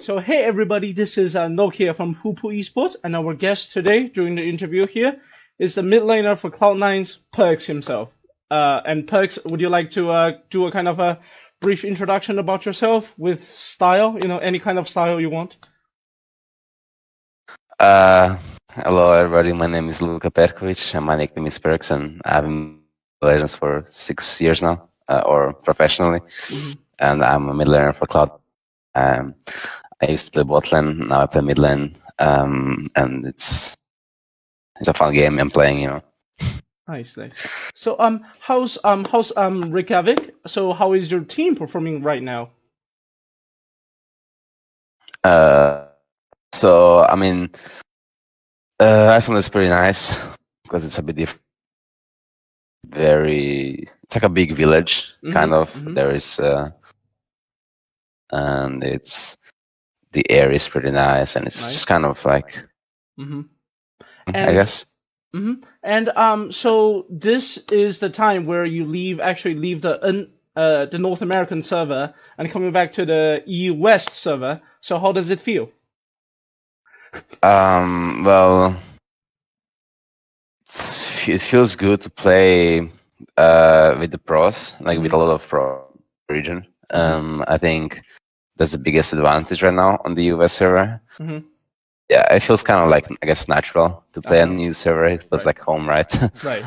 So hey everybody, this is Nokia from Hoopu Esports, and our guest today during the interview here is the mid laner for Cloud9's Perkz himself. And Perkz, would you like to do a kind of a brief introduction about yourself with style? You know, any kind of style you want. Hello everybody, my name is Luka Perkovic, and my nickname is Perkz, and I've been in Legends for 6 years now, or professionally, and I'm a mid laner for Cloud. I used to play bot lane, now I play mid lane, and it's a fun game I'm playing, you know. Nice. So how's Reykjavik? So how is your team performing right now? So I mean, Iceland is pretty nice because it's a bit different. It's like a big village, kind of. There is, and the air is pretty nice, and it's just kind of like, I guess. And so this is the time where you actually leave the North American server and coming back to the EU West server. So how does it feel? Well, it feels good to play with the pros, like with a lot of pro region. I think that's the biggest advantage right now on the US server. Yeah, it feels kind of like, I guess, natural to play on a new server. It feels like home, right? Right.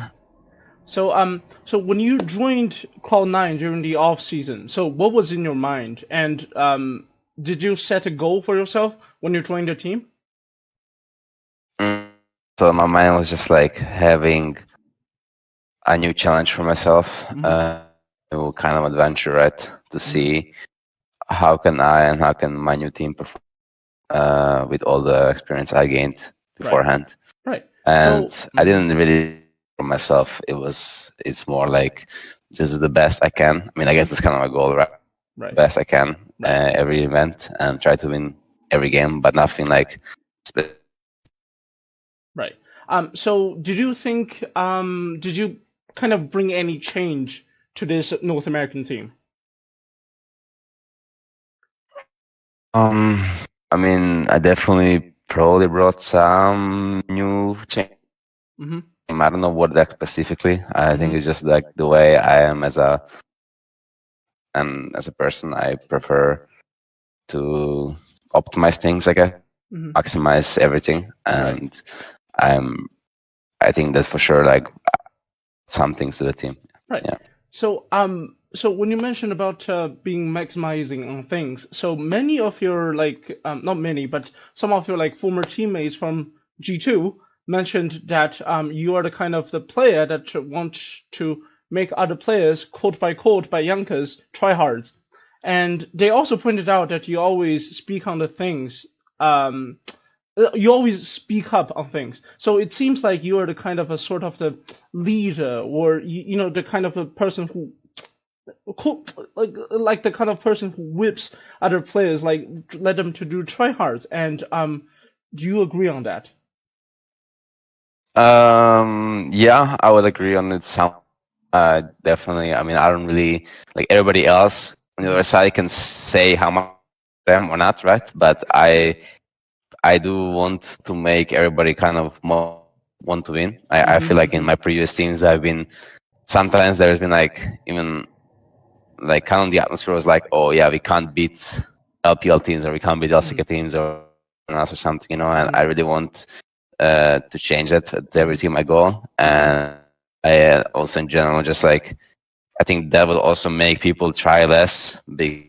So so when you joined Cloud9 during the off season, so what was in your mind, and did you set a goal for yourself when you joined the team? So my mind was just like having a new challenge for myself, a new kind of adventure, right? To see how can I and how can my new team perform with all the experience I gained beforehand. Right. And so, I didn't really for myself. It's more like just do the best I can. I mean, I guess that's kind of my goal, right? Best I can every event and try to win every game, but nothing like specific. Right. So did you think, did you kind of bring any change to this North American team? I mean, I definitely probably brought some new change. I don't know what that specifically. I think it's just like the way I am as a person. I prefer to optimize things, I guess, maximize everything, and I think that for sure, like, some things to the team. Right. Yeah. So so when you mentioned about being maximizing on things, so many of your not many, but some of your like former teammates from G2 mentioned that you are the kind of the player that wants to make other players, quote by youngsters, tryhards. And they also pointed out that you always speak on the things, you always speak up on things. So it seems like you are the kind of a sort of the leader, or you know, the kind of a person who like the kind of person who whips other players, like let them to do tryhards. And do you agree on that? Yeah, I would agree on it. Definitely. I mean, I don't really like everybody else on the other side can say how much them or not, right? But I do want to make everybody kind of more want to win. I feel like in my previous teams, sometimes there's been like even like kind of the atmosphere was like, oh yeah, we can't beat LPL teams or we can't beat LCK teams or us or something, you know. And I really want to change that at every team I go. And I also in general just like I think that will also make people try less. It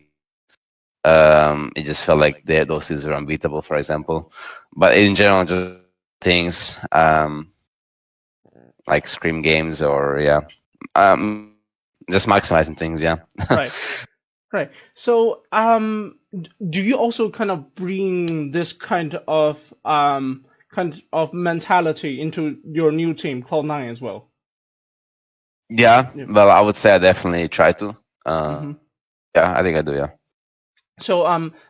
just felt like those teams were unbeatable, for example. But in general, just things like scream games or just maximizing things. Yeah. Right. So do you also kind of bring this kind of mentality into your new team, Cloud9, as well? Yeah. Well, I would say I definitely try to. Yeah, I think I do. Yeah. So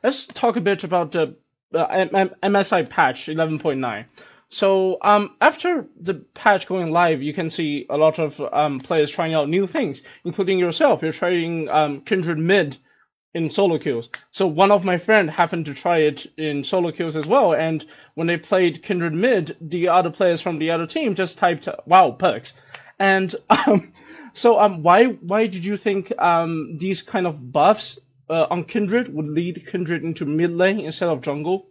let's talk a bit about the MSI patch 11.9. So after the patch going live, you can see a lot of players trying out new things, including yourself. You're trying Kindred mid in solo queues. So one of my friend happened to try it in solo queues as well, and when they played Kindred mid, the other players from the other team just typed "Wow, Perkz," and why did you think these kind of buffs on Kindred would lead Kindred into mid lane instead of jungle?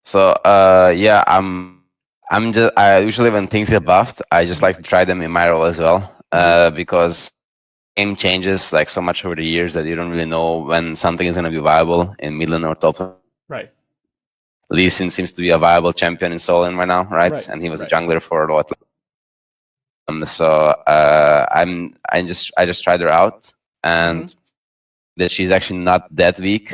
So yeah, I'm just I usually when things get buffed, I just like to try them in my role as well. Because game changes like so much over the years that you don't really know when something is gonna be viable in mid lane or top lane. Right. Lee Sin seems to be a viable champion in solo lane right now, right? And he was a jungler for a lot. So I just tried her out, and that she's actually not that weak.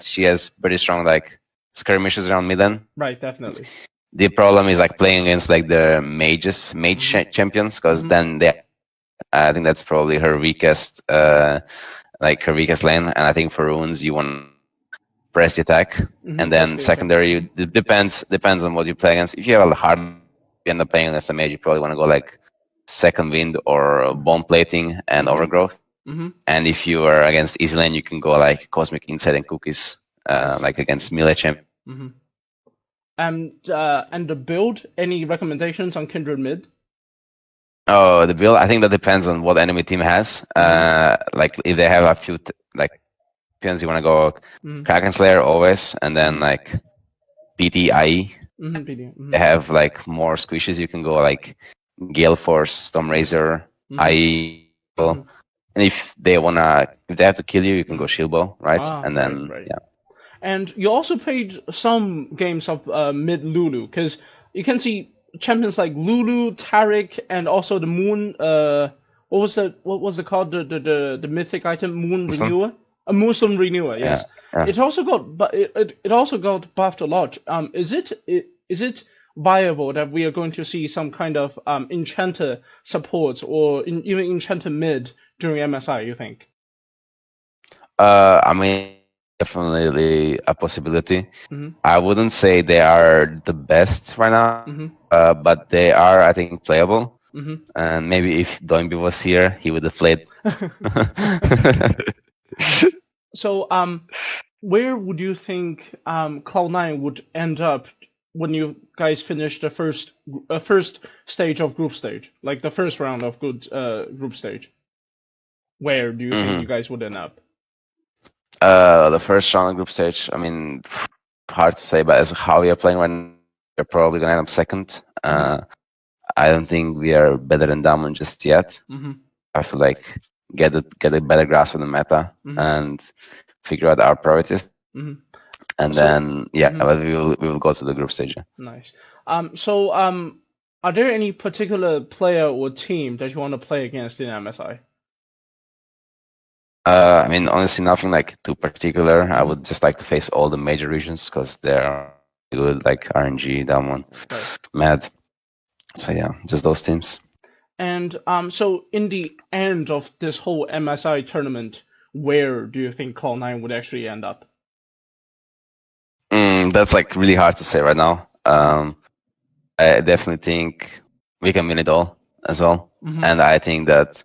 She has pretty strong like skirmishes around mid lane. Right, definitely. The problem is like playing against like the mage champions, because then I think that's probably her weakest, like her weakest lane. And I think for runes you want press the attack, and then secondary it depends on what you play against. If you have a hard, you end up playing against a mage, you probably want to go like second wind or bone plating and overgrowth. And if you are against easy lane, you can go like cosmic insight and cookies, like against melee champion. And the build, any recommendations on Kindred mid? Oh, the build, I think that depends on what enemy team has. Like if they have a few like champions, you want to go Kraken Slayer always, and then like PT IE. They have like more squishes. You can go like Gale Force, Storm Razor, IE. And if they have to kill you, you can go Shieldbow, right? And then yeah. And you also played some games of mid Lulu, because you can see champions like Lulu, Taric, and also the Moon. What was it called? The mythic item Moon Renewer. A Moonstone Renewer. Yes. Yeah. It also got buffed a lot. Is it viable that we are going to see some kind of enchanter support or even enchanter mid during MSI? You think? I mean, definitely a possibility. I wouldn't say they are the best right now, but they are, I think, playable. And maybe if Doinby was here, he would have played. So, where would you think Cloud9 would end up when you guys finish the first stage of group stage, like the first round of group stage? Where do you think you guys would end up? The first round of group stage, I mean, hard to say, but as how we are playing right now, we're probably gonna end up second. I don't think we are better than Diamond just yet. I have to like get a better grasp of the meta and figure out our priorities. And then but we will go to the group stage. Nice. So are there any particular player or team that you want to play against in MSI? I mean, honestly, nothing like too particular. I would just like to face all the major regions because they're good, like RNG, Damwon, Mad. So yeah, just those teams. And so in the end of this whole MSI tournament, where do you think Cloud9 would actually end up? That's like really hard to say right now. I definitely think we can win it all as well, and I think that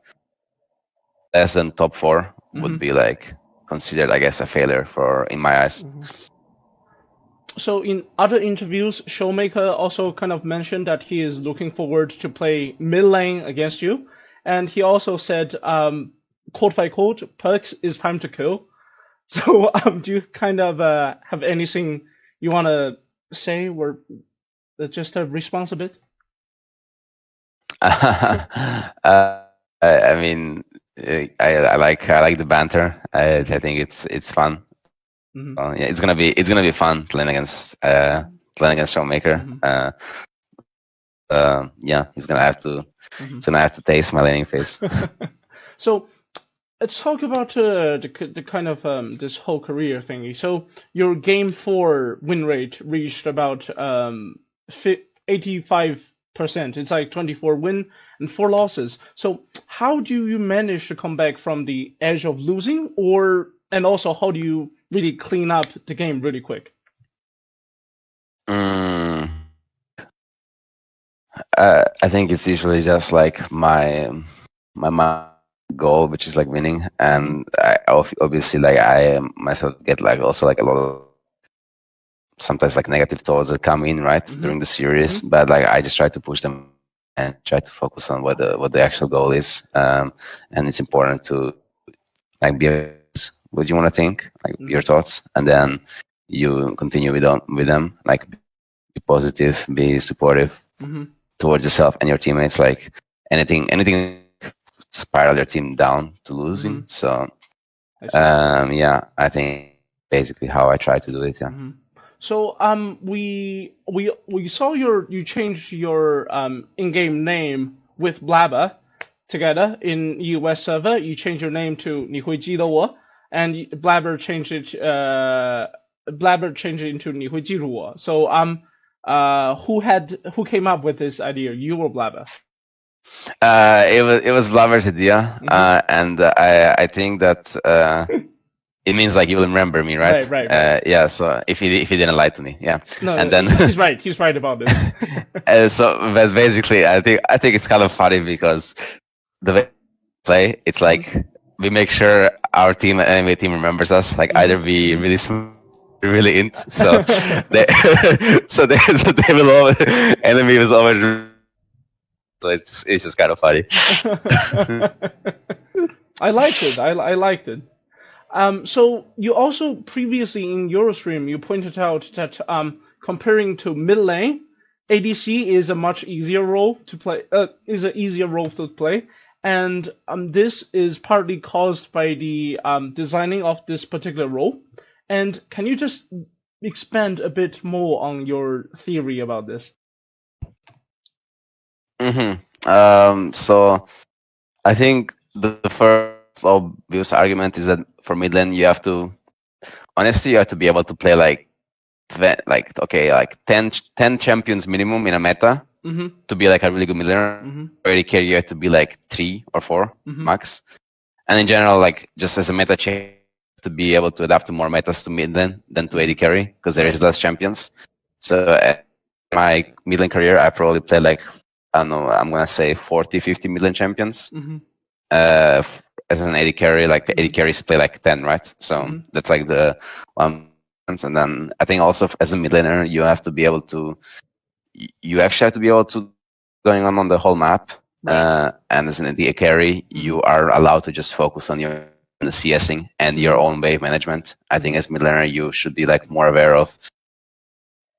less than top 4 would be like considered, I guess, a failure in my eyes. So in other interviews, Showmaker also kind of mentioned that he is looking forward to play mid lane against you, and he also said, quote by quote, Perkz is time to kill. So do you kind of have anything you want to say, or just a response a bit? I mean, I like the banter. I think it's fun. Yeah, it's gonna be fun playing against Showmaker. Yeah, he's gonna have to taste my laning phase. So let's talk about the kind of this whole career thingy. So your game 4 win rate reached about 85%. It's like 24 win and 4 losses. So how do you manage to come back from the edge of losing, and also how do you really clean up the game really quick? I think it's usually just like my mind goal, which is like winning. And I obviously like I myself get like also like a lot of sometimes like negative thoughts that come in right during the series, but like I just try to push them and try to focus on what the actual goal is. And it's important to like be what you want to think, like your thoughts, and then you continue with them, like be positive, be supportive towards yourself and your teammates. Like anything spiral your team down to losing. So yeah, I think basically how I try to do it. Yeah. So we saw you changed your in-game name with Blabber together in US server. You changed your name to 你会记得我, and Blabber changed it into 你会记住我. So who came up with this idea? You or Blabber? It was Blabber's idea, and I think that it means like you will remember me, right? Right. Yeah. So if he didn't lie to me, yeah. No, and then he's right. He's right about this. So, but basically, I think it's kind of funny because the way we play, it's like we make sure our team and enemy team remembers us. Like either be really smart, really int. So they will always enemy was always. So it's just kind of funny. I liked it. I liked it. So you also previously in your stream you pointed out that comparing to mid lane, ADC is a much easier role to play. Is an easier role to play, and this is partly caused by the designing of this particular role. And can you just expand a bit more on your theory about this? So I think the first obvious argument is that for mid lane you have to be able to play like 10 champions minimum in a meta to be like a really good mid laner. Early carry you have to be like 3 or 4 max, and in general like just as a meta change to be able to adapt to more metas to mid lane than to AD carry because there is less champions. So my mid lane career I probably played like I don't know, I'm gonna say 40-50 mid lane champions. As an AD carry, like the AD carries play like 10, right? So that's like the one. And then I think also as a mid laner, you have to be able to, you actually have to be able to going on the whole map. And as an AD carry, you are allowed to just focus on the CSing and your own wave management. I think as mid laner, you should be like more aware of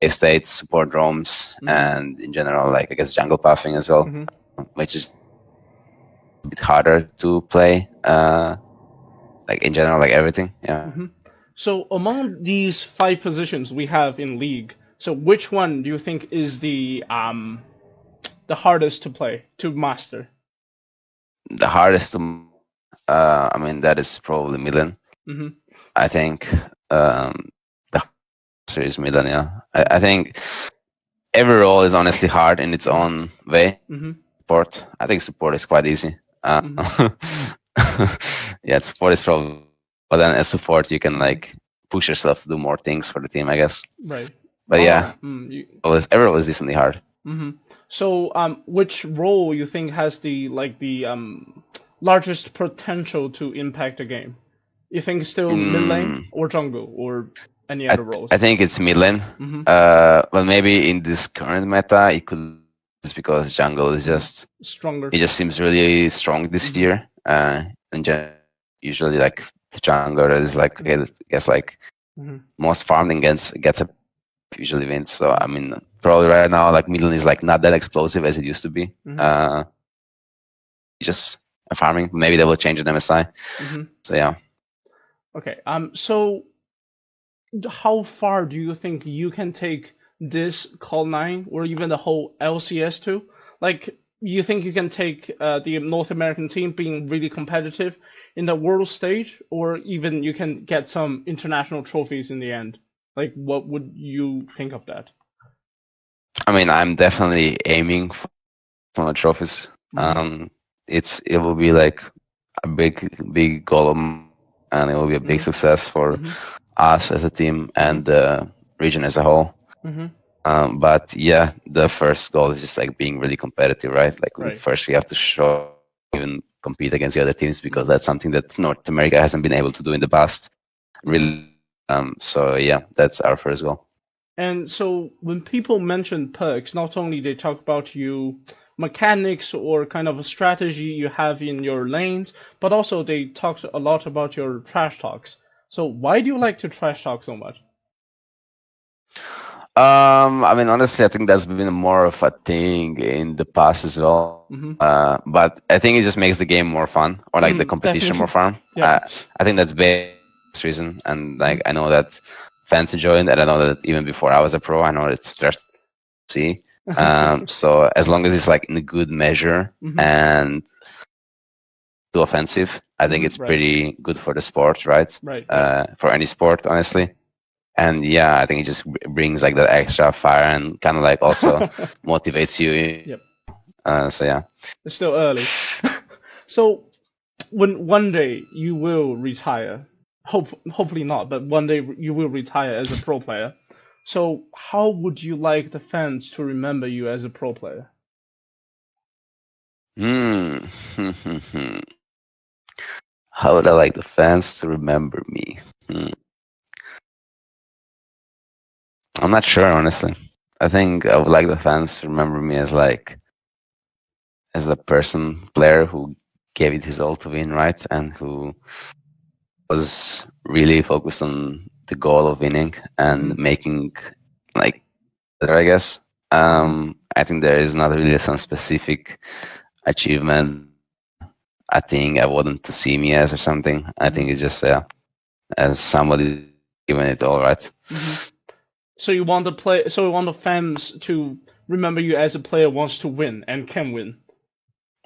states, support roams, and in general, like I guess jungle pathing as well, which is a bit harder to play. Like in general, like everything, yeah. So among these 5 positions we have in League, so which one do you think is the hardest to play, to master? The hardest to, I mean, that is probably mid lane. I think the series mid lane, yeah. I think every role is honestly hard in its own way. Support, I think support is quite easy. Yeah, support is probably, but then as support you can like push yourself to do more things for the team, I guess. Right. But yeah, every role is decently hard. So which role you think has the largest potential to impact the game? You think still mid lane or jungle or any other roles? I think it's mid lane. Well, maybe in this current meta it could, just because jungle is just stronger. It just seems really strong this year. And usually like the jungler is like I guess like most farmed and gets a usually wins. So I mean probably right now like mid lane is like not that explosive as it used to be. Just farming. Maybe they will change it in MSI. So yeah. Okay. So how far do you think you can take this Call9 or even the whole LCS too? Like, you think you can take the North American team being really competitive in the world stage, or even you can get some international trophies in the end? Like, what would you think of that? I mean, I'm definitely aiming for the trophies. It will be like a big goal, and it will be a big success for us as a team and the region as a whole. But yeah, the first goal is just like being really competitive, right? Like first we have to show even compete against the other teams, because that's something that North America hasn't been able to do in the past. Really. So yeah, that's our first goal. And so when people mention Perkz, not only they talk about you mechanics or kind of a strategy you have in your lanes, but also they talk a lot about your trash talks. So why do you like to trash talk so much? I mean, honestly, I think that's been more of a thing in the past as well. But I think it just makes the game more fun, or like the competition definitely. more fun. Yeah. I think that's the best reason. And like, I know that fans enjoy it, and I know that even before I was a pro, I know it's trash to see. So as long as it's like in a good measure and too offensive, I think it's pretty good for the sport, right? For any sport, honestly. And yeah, I think it just brings like that extra fire and kind of like also motivates you. So yeah. It's still early. So when one day you will retire, hopefully not, but one day you will retire as a pro player. So how would you like the fans to remember you as a pro player? How would I like the fans to remember me? I'm not sure, honestly. I think I would like the fans to remember me as like as a player who gave it his all to win, right? And who was really focused on the goal of winning and making like better, I guess. I think there is not really some specific achievement I think I wanted to see me as or something. I think it's just as somebody giving it all, right? So you want the fans to remember you as a player wants to win and can win.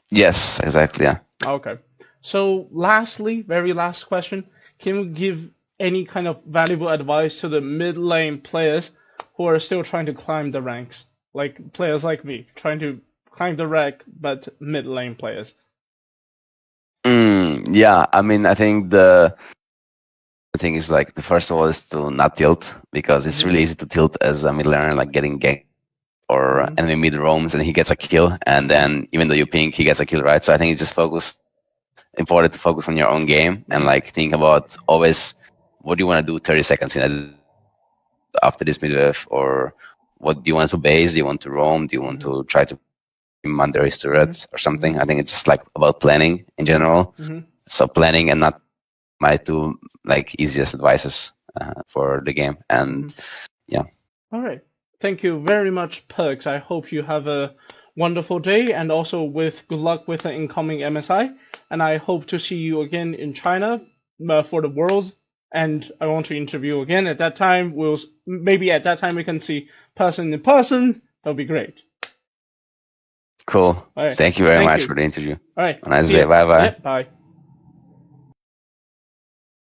Yes, exactly. Yeah. Okay. So lastly, very last question, can you give any kind of valuable advice to the mid lane players who are still trying to climb the ranks? Like players like me, trying to climb the rank, but mid lane players. Yeah, I mean, I think the thing is like the first of all is to not tilt, because it's really easy to tilt as a mid laner, like getting ganked or enemy mid roams and he gets a kill, and then even though you ping, he gets a kill, right? So I think it's just important to focus on your own game and like think about always what do you want to do 30 seconds after this mid wave, or what do you want to base? Do you want to roam? Do you want to try to under his turret or something? I think it's just like about planning in general. So planning and not my two like easiest advices for the game. And yeah. All right. Thank you very much, Perkz. I hope you have a wonderful day, and also with good luck with the incoming MSI. And I hope to see you again in China for the Worlds. And I want to interview again at that time. Maybe at that time we can see person in person. That'll be great. Cool. Right. Thank you very much for the interview. All right. Have a nice day. Bye bye. Bye.